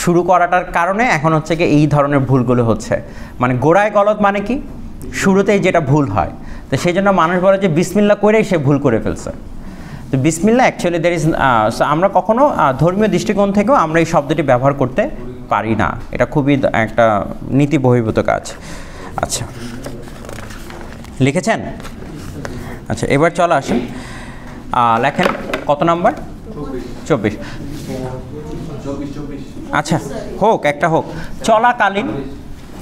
শুরু করাটার কারণে এখন হচ্ছে কি এই ধরনের ভুলগুলো হচ্ছে, মানে গোড়ায় গলদ মানে কি শুরুতেই যেটা ভুল হয়, তো সেই জন্য মানুষ বলে যে বিসমিল্লাহ করেই সে ভুল করে ফেলছে। তো বিসমিল্লাহ অ্যাকচুয়ালি দের ইজ, আমরা কখনো ধর্মীয় দৃষ্টিকোণ থেকেও আমরা এই শব্দটি ব্যবহার করতে পারি না, এটা খুবই একটা নীতি বহির্ভূত কাজ। আচ্ছা, লিখেছেন? আচ্ছা, এবার চলে আসেন, লেখেন কত নাম্বার? 24। আচ্ছা, হোক, একটা হোক। চলাকালীন,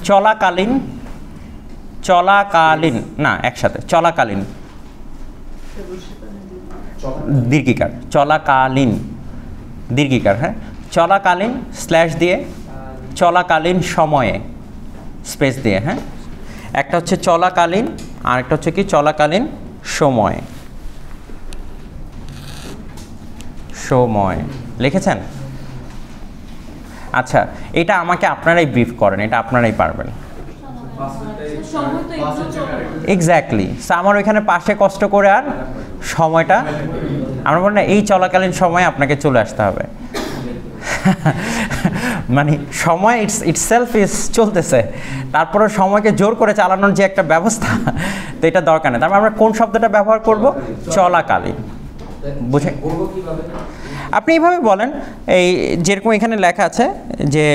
চলাকালীন, চলাকালীন না, একসাথে, চলাকালীন দীর্ঘিকার, চলাকালীন দীর্ঘিকার, হ্যাঁ, চলাকালীন স্ল্যাশ দিয়ে, চলাকালীন সময়ে স্পেস দিয়ে, হ্যাঁ, একটা হচ্ছে চলাকালীন আর একটা হচ্ছে কি চলাকালীন সময়, সময়, লিখেছেন? আচ্ছা, এটা আমাকে আপনারাই ব্রিফ করেন, এটা আপনারাই পারবেন। এক্স্যাক্টলি, আমার ওইখানে পাশে কষ্ট করে আর সময়টা আমরা বলি না, এই চলাকালীন সময়ে আপনাকে চলে আসতে হবে। মানে সময় ইটসেলফ ইজ চলতেছে, তারপরে সময়কে জোর করে চালানোর যে একটা ব্যবস্থা, তো এটা দরকার নেই। তারপর আমরা কোন শব্দটা ব্যবহার করব? চলাকালীন। বুঝে আপনি এইভাবে বলেন, এই যেরকম এখানে লেখা আছে যে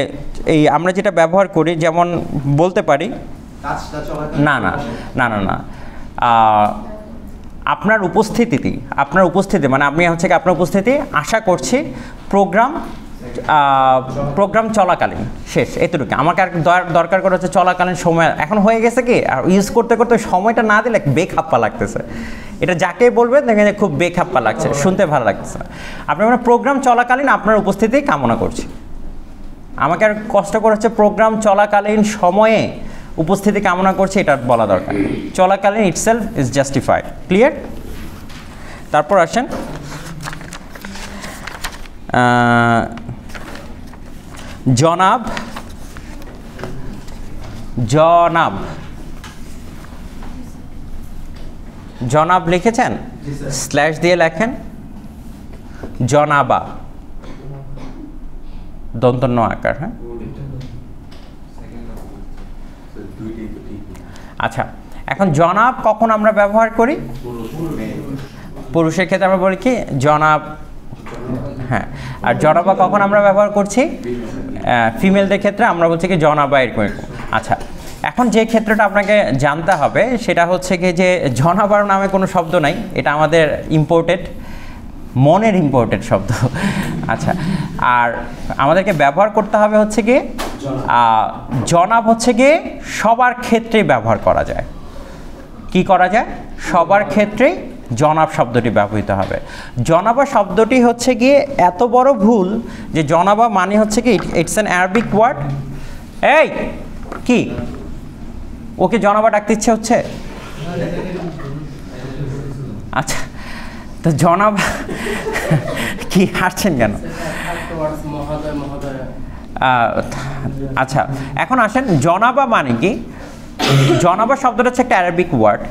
এই আমরা যেটা ব্যবহার করি, যেমন বলতে পারি না না না না না আপনার উপস্থিতি, আপনার উপস্থিতি মানে আপনি হচ্ছে কি আপনার উপস্থিতি আশা করছি প্রোগ্রাম চলাকালীন, শেষ, এতটুকু। আমাকে আর দরকার করে হচ্ছে চলাকালীন সময়, এখন হয়ে গেছে কি আর ইউজ করতে করতে সময়টা না দিলে বেখাপ্পা লাগতেছে, এটা যাকে বলবেন দেখেন খুব বেখাপ্পা লাগছে, শুনতে ভালো লাগতেছে। আপনি মানে প্রোগ্রাম চলাকালীন আপনার উপস্থিতি কামনা করছি, আমাকে আর কষ্ট করে হচ্ছে প্রোগ্রাম চলাকালীন সময়ে উপস্থিতি কামনা করছে এটা বলা দরকার। চলাকালীন ইটসেলফ ইজ জাস্টিফাইড, ক্লিয়ার? তারপর আসেন জনাব, জনাব, জনাব লিখেছেন? স্ল্যাশ দিয়ে লেখেন জনাবা, দন্তন্য আকার, হ্যাঁ। আচ্ছা, এখন জনাব কখন আমরা ব্যবহার করি? পুরুষের ক্ষেত্রে আমরা বলি কি জনাব, হ্যাঁ। আর জনাবা কখন আমরা ব্যবহার করছি? ফিমেলদের ক্ষেত্রে আমরা বলছি কি জনাবা, এরকম। আচ্ছা, এখন যে ক্ষেত্রটা আপনাকে জানতে হবে সেটা হচ্ছে কি যে জনাবার নামে কোনো শব্দ নাই, এটা আমাদের ইম্পোর্টেড, মনের ইম্পোর্টেড শব্দ। আচ্ছা, আর আমাদেরকে ব্যবহার করতে হবে হচ্ছে কি জনাব হচ্ছে গিয়ে সবার ক্ষেত্রেই ব্যবহার করা যায়। কি করা যায়? সবার ক্ষেত্রেই জনাব শব্দটি ব্যবহৃত হবে। জনাবা শব্দটি হচ্ছে গিয়ে এত বড় ভুল যে জনাবা মানে হচ্ছে কি ইটস অ্যান অ্যারাবিক ওয়ার্ড। এই কি ওকে জনাবা ডাকতে ইচ্ছে হচ্ছে? আচ্ছা, তো জনাবা কি হাসছেন কেন? আচ্ছা, এখন আসেন জনাবা মানে কি। জনাবা শব্দটা হচ্ছে একটা অ্যারাবিক ওয়ার্ড।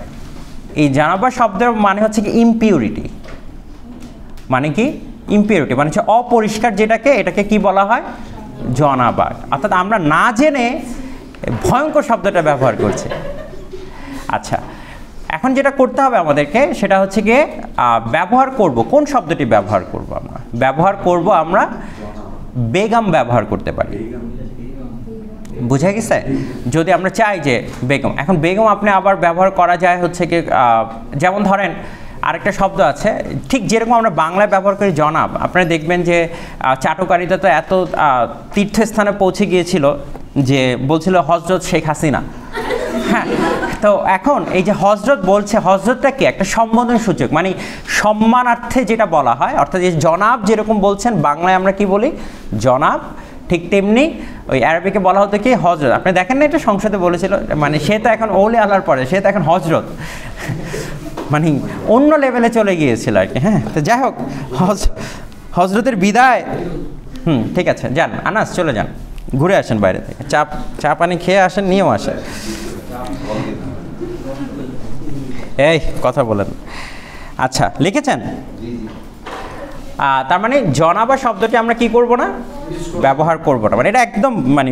এই জনাবা শব্দের মানে হচ্ছে কি ইমপিউরিটি, মানে কি ইমপিউরিটি মানে হচ্ছে অপরিষ্কার, এটাকে কি বলা হয়? জনাবা। অর্থাৎ আমরা না জেনে ভয়ঙ্কর শব্দটা ব্যবহার করছি। আচ্ছা, এখন যেটা করতে হবে আমাদেরকে সেটা হচ্ছে গিয়ে ব্যবহার করব, কোন শব্দটি ব্যবহার করব? আমরা বেগম ব্যবহার করতে পারি। বুঝা গেছে? যদি আমরা চাই যে বেগম, এখন বেগম আপনি আবার ব্যবহার করা যায় হচ্ছে কি, যেমন ধরেন আরেকটা শব্দ আছে ঠিক যেরকম আমরা বাংলায় ব্যবহার করি জনাব। আপনারা দেখবেন যে চাটুকারিতা তো এত তীর্থস্থানে পৌঁছে গিয়েছিল যে বলছিল হজরত শেখ হাসিনা। হ্যাঁ, তো এখন এই যে হজরত বলছে, হজরতটা কি একটা সম্বোধন সূচক, মানে সম্মানার্থে যেটা বলা হয়। অর্থাৎ এই জনাব যেরকম বলছেন বাংলায় আমরা কি বলি? জনাব। ঠিক তেমনি ওই অ্যারাবিকে বলা হতো কি হজরত। আপনি দেখেন না, এটা সংসদে বলেছিল, মানে সে তো এখন ওলে আল্লাহর পরে, সে তো এখন হজরত, মানে অন্য লেভেলে চলে গিয়েছিল আর কি। হ্যাঁ, তো যাই হোক, হজরতের বিদায়। ঠিক আছে, যান আনাস, চলে যান, ঘুরে আসেন বাইরে থেকে, চা পানি খেয়ে আসেন, নিয়েও আসেন। এই কথা বলেন। আচ্ছা, লিখেছেন? তার মানে জনাবা শব্দটি আমরা কি করব না, ব্যবহার করব না, মানে এটা একদম মানে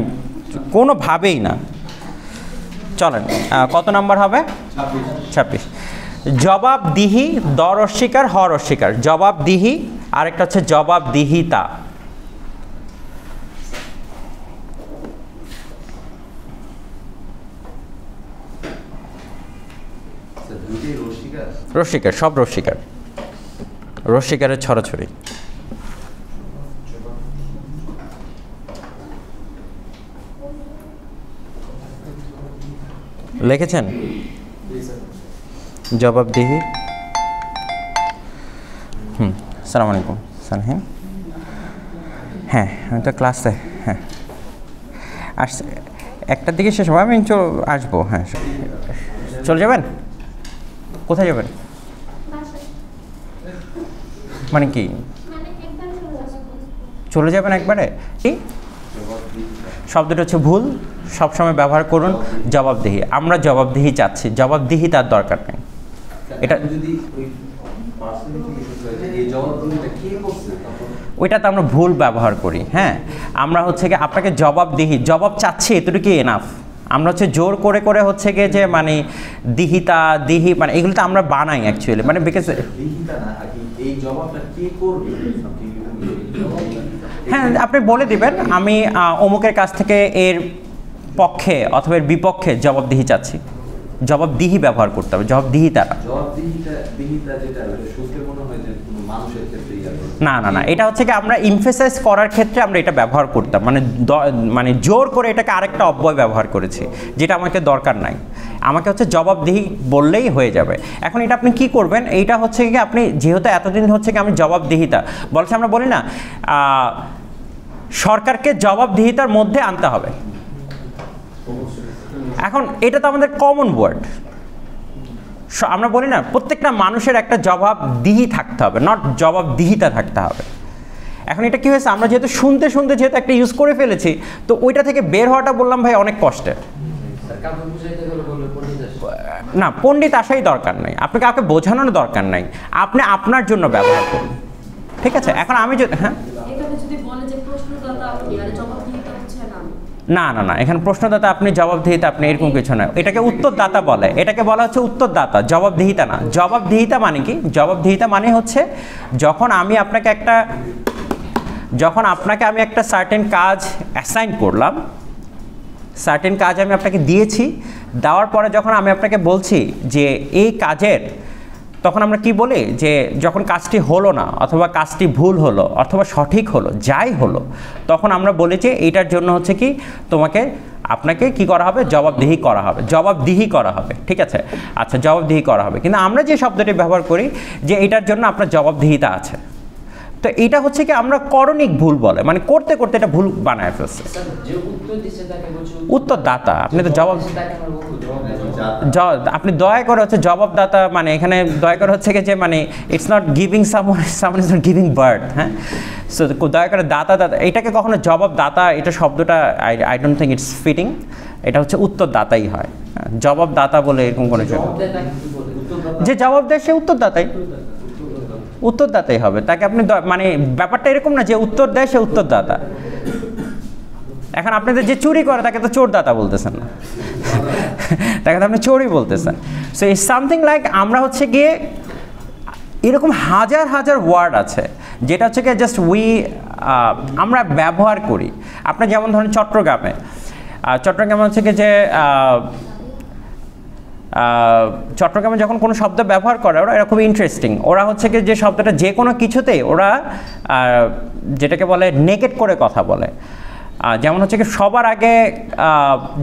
কোনোভাবেই না। চলেন, কত নাম্বার হবে? 26। জবাবদিহি, দর অস্বীকার, হর অস্বীকার। জবাবদিহি, আরেকটা হচ্ছে জবাবদিহিতা। রস্বীকার, সব রস্বীকার, রস্বীকারের ছড়াছড়ি। লিখেছেন? জবাবদিহি। আসসালামু আলাইকুম সানহিন। হ্যাঁ, আমি তো ক্লাসে, হ্যাঁ আসছে, 1টার দিকে শেষ হবে, আমি আসবো। হ্যাঁ, চলে যাবেন? কোথায় যাবেন? মানে কি চলে যাবেন একবারে? কি শব্দটা হচ্ছে ভুল, সবসময় ব্যবহার করুন জবাবদিহি। আমরা জবাবদিহি চাচ্ছি, জবাবদিহি তার দরকার নেই। এটা ওইটাতে আমরা ভুল ব্যবহার করি। হ্যাঁ, আমরা হচ্ছে কি আপনাকে জবাবদিহি, জবাব চাচ্ছি, এতটুকু এনাফ। আমরা হচ্ছে জোর করে করে হচ্ছে গিয়ে যে মানে দিহিতা, দিহি, মানে এগুলো তো আমরা বানাই অ্যাকচুয়ালি, মানে বিকজ হ্যাঁ আপনি বলে দিবেন আমি অমুকের কাছ থেকে এর পক্ষে অথবা এর বিপক্ষে জবাবদিহি চাচ্ছি। জবাবদিহি ব্যবহার করতে হবে, জবাবদিহিতা না। না না, এটা হচ্ছে কি আমরা ইমফেসাইজ করার ক্ষেত্রে আমরা এটা ব্যবহার করতাম, মানে জোর করে এটাকে আরেকটা অব্যয় ব্যবহার করেছি, যেটা আমাকে দরকার নাই। আমাকে হচ্ছে জবাবদিহি বললেই হয়ে যাবে। এখন এটা আপনি কি করবেন? এইটা হচ্ছে কি আপনি যেহেতু এতদিন হচ্ছে কি আমি জবাবদিহিতা বলছি, আমরা বলি না সরকারকে জবাবদিহিতার মধ্যে আনতে হবে। এখন এটা তো আমাদের কমন ওয়ার্ড, আমরা বলি না প্রত্যেকটা মানুষের একটা জবাবদিহি থাকতে হবে, নট জবাবদিহিতা থাকতে হবে। এখন এটা কি হয়েছে, আমরা যেহেতু শুনতে শুনতে যেহেতু একটা ইউজ করে ফেলেছি, তো ওইটা থেকে বের হওয়াটা বললাম ভাই অনেক কষ্টের। না, পণ্ডিত আসাই দরকার নাই, আপনাকে কাউকে বোঝানোর দরকার নাই, আপনি আপনার জন্য ব্যবহার করুন। ঠিক আছে, এখন আমি যদি না না না, এখানে প্রশ্নদাতা আপনি জবাবদিহিতা আপনি এরকম কিছু না, এটাকে উত্তরদাতা বলে, এটাকে বলা হচ্ছে উত্তরদাতা, জবাবদিহিতা না। জবাবদিহিতা মানে কি? জবাবদিহিতা মানে হচ্ছে যখন আপনাকে আমি একটা সার্টেন কাজ অ্যাসাইন করলাম, সার্টেন কাজ আমি আপনাকে দিয়েছি, দেওয়ার পরে যখন আমি আপনাকে বলছি যে এই কাজের তখন আমরা কি বলি যে যখন কাজটি হলো না অথবা কাজটি ভুল হলো অথবা সঠিক হলো যাই হলো, তখন আমরা বলি যে এইটার জন্য হচ্ছে কি তোমাকে আপনাকে কি করা হবে, জবাবদিহি করা হবে, জবাবদিহি করা হবে, ঠিক আছে। আচ্ছা, জবাবদিহি করা হবে, কিন্তু আমরা যে শব্দটি ব্যবহার করি যে এটার জন্য আপনার জবাবদিহিতা আছে, তো এটা হচ্ছে কি আমরা করণিক ভুল বলে, মানে করতে করতে এটা ভুল বানায় ফেলছে। উত্তরদাতা, আপনি তো জবাব, আপনি দয়া করে হচ্ছে জবাবদাতা, মানে এখানে দয়া করে হচ্ছে কি যে মানে it's not giving someone is not giving birth, হ্যাঁ। সো দয়া করে দাতা দাতা, এটাকে কখনো জবাবদাতা, এটা শব্দটা I don't think it's fitting. এটা হচ্ছে উত্তরদাতাই হয়, জবাবদাতা বলে এরকম কোনো কিছু, যে জবাব দেয় সে উত্তরদাতাই, উত্তরদাতাই হবে। তাকে আপনি মানে ব্যাপারটা এরকম না যে উত্তর দেয় সে উত্তরদাতা। এখন আপনাদের যে চুরি করে তাকে তো চোরদাতা বলতেছেন না, তাকে তো আপনি চোরই বলতেছেন। সো ইটস সামথিং লাইক আমরা হচ্ছে গিয়ে এরকম হাজার হাজার ওয়ার্ড আছে যেটা হচ্ছে গিয়ে জাস্ট আমরা ব্যবহার করি। আপনার যেমন ধরেন চট্টগ্রামে হচ্ছে গিয়ে যে চট্টগ্রামে যখন কোনো শব্দ ব্যবহার করে ওরা, এরা খুব ইন্টারেস্টিং। ওরা হচ্ছে কি যে শব্দটা যে কোনো কিছুতেই ওরা যেটাকে বলে নেগেট করে কথা বলে। যেমন হচ্ছে কি সবার আগে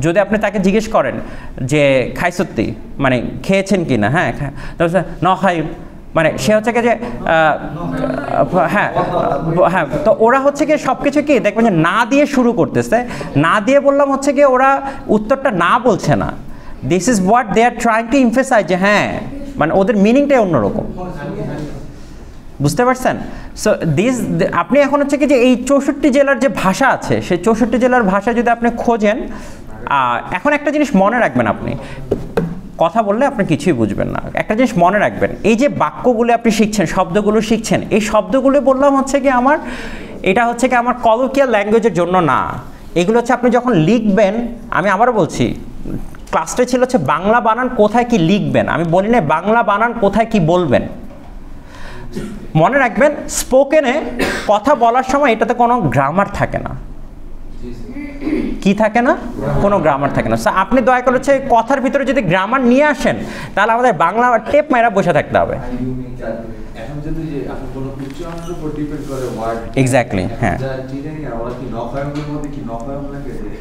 যদি আপনি তাকে জিজ্ঞেস করেন যে খাইসত্তি, মানে খেয়েছেন কি না, হ্যাঁ তারপর ন খাই, মানে সে হচ্ছে কি যে হ্যাঁ হ্যাঁ, তো ওরা হচ্ছে কি সব কিছু কি দেখবেন যে না দিয়ে শুরু করতেছে। না দিয়ে বললাম হচ্ছে কি ওরা উত্তরটা না বলছে না, this is what they are trying to emphasise, যে হ্যাঁ মানে ওদের মিনিংটাই অন্যরকম, বুঝতে পারছেন। সো আপনি এখন হচ্ছে কি যে এই 64 জেলার যে ভাষা আছে, সেই 64 জেলার ভাষা যদি আপনি খোঁজেন, এখন একটা জিনিস মনে রাখবেন, আপনি কথা বললে আপনি কিছুই বুঝবেন না। একটা জিনিস মনে রাখবেন, এই যে বাক্যগুলো আপনি শিখছেন, শব্দগুলো শিখছেন, এই শব্দগুলো বললাম হচ্ছে কি আমার, এটা হচ্ছে কি আমার কলোকিয়াল ল্যাঙ্গুয়েজের জন্য না, এগুলো হচ্ছে আপনি যখন লিখবেন। আমি আবারও বলছি, ক্লাসটা ছিল হচ্ছে বাংলা বানান কোথায় কি লিখবেন, আমি বলি না বাংলা বানান কোথায় কি বলবেন। মনে রাখবেন, স্পোকেনে কথা বলার সময় এটাতে কোনো গ্রামার থাকে না। কি থাকে না? কোনো গ্রামার থাকে না। আপনি দয়া করে হচ্ছে কথার ভিতরে যদি গ্রামার নিয়ে আসেন, তাহলে আমাদের বাংলা টেপ মাইরা বসে থাকতে হবে। এক্স্যাক্টলি, হ্যাঁ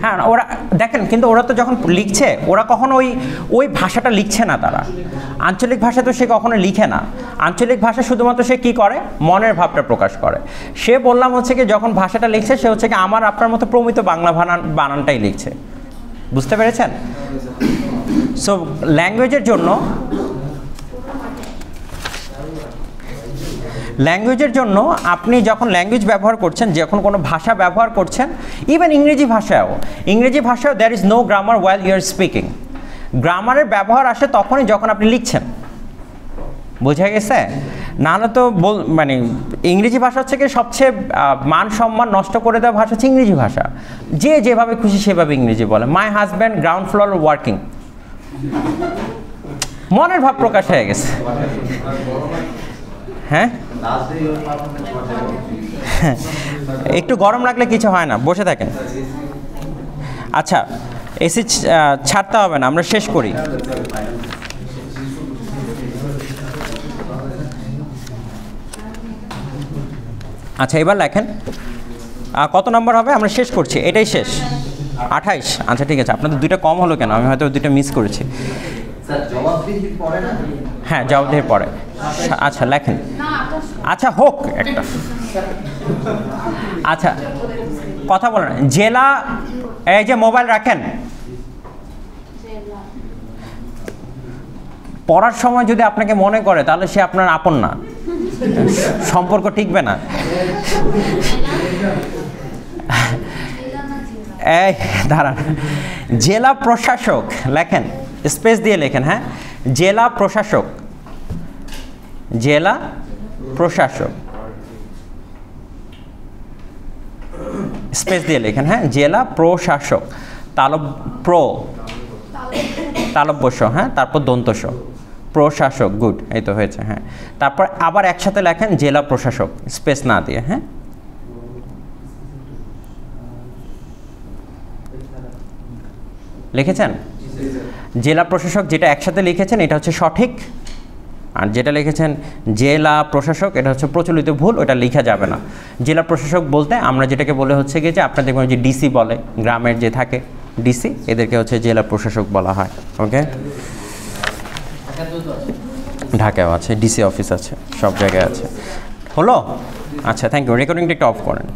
হ্যাঁ, ওরা দেখেন, কিন্তু ওরা তো যখন লিখছে ওরা কখনো ওই ভাষাটা লিখছে না, তারা আঞ্চলিক ভাষা তো সে কখনো লিখে না। আঞ্চলিক ভাষা শুধুমাত্র সে কি করে, মনের ভাবটা প্রকাশ করে। সে বললাম হচ্ছে কি যখন ভাষাটা লিখছে সে হচ্ছে কি আমার আপনার মতো প্রমিত বাংলা বানানটাই লিখছে, বুঝতে পেরেছেন। সো ল্যাঙ্গুয়েজের জন্য আপনি যখন ল্যাঙ্গুয়েজ ব্যবহার করছেন, যখন কোনো ভাষা ব্যবহার করছেন, ইভেন ইংরেজি ভাষাও there is no grammar while you are speaking. গ্রামারের ব্যবহার আসে তখনই যখন আপনি লিখছেন, বোঝা গেছে? নাহলে তো মানে ইংরেজি ভাষা হচ্ছে কি সবচেয়ে মান সম্মান নষ্ট করে দেওয়া ভাষা হচ্ছে ইংরেজি ভাষা। যে যেভাবে খুশি সেভাবে ইংরেজি বলে। My husband ground floor working, মনের ভাব প্রকাশ হয়ে গেছে। হ্যাঁ, একটু গরম লাগলে কিছু হয় না, বসে থাকেন। আচ্ছা, এসি ছাড়তে হবে না, আমরা শেষ করি। আচ্ছা, এবার লেখেন কত নম্বর হবে, আমরা শেষ করছি, এটাই শেষ। 28। আচ্ছা ঠিক আছে, আপনাদের দুইটা কম হলো কেন? আমি হয়তো দুইটা মিস করেছি। হ্যাঁ, জবাবদিহির পরে। আচ্ছা লেখেন। আচ্ছা হোক একটা। আচ্ছা কথা বলেন। জেলা, এই যে মোবাইল রাখেন, পড়ার সময় যদি আপনাকে মনে করে তাহলে সে আপনার আপন না, সম্পর্ক টিকবে না। এই দাঁড়ান, জেলা প্রশাসক লেখেন, স্পেস দিয়ে লেখেন। হ্যাঁ, জেলা প্রশাসক, জেলা প্রশাসক, স্পেস দিয়ে লেখেন। হ্যাঁ, জেলা প্রশাসক, তালব্যস্য, হ্যাঁ, তারপর দন্তস্য, প্রশাসক। গুড, এই তো হয়েছে। হ্যাঁ, তারপর আবার একসাথে লেখেন জেলা প্রশাসক, স্পেস না দিয়ে। হ্যাঁ, লিখেছেন? জেলা প্রশাসক যেটা একসাথে লিখেছেন এটা হচ্ছে সঠিক, আর যেটা লিখেছেন জেলা প্রশাসক, এটা হচ্ছে প্রচলিত ভুল, ওটা লেখা যাবে না। জেলা প্রশাসক বলতে আমরা যেটাকে বলে হচ্ছে কি যে আপনাদের কোনো যে ডিসি বলে, গ্রামের যে থাকে ডিসি, এদেরকে হচ্ছে জেলা প্রশাসক বলা হয়। ওকে, ঢাকাও আছে, ডিসি অফিস আছে, সব জায়গায় আছে। হলো? আচ্ছা, থ্যাংক ইউ। রেকর্ডিংটা একটু অফ করেন।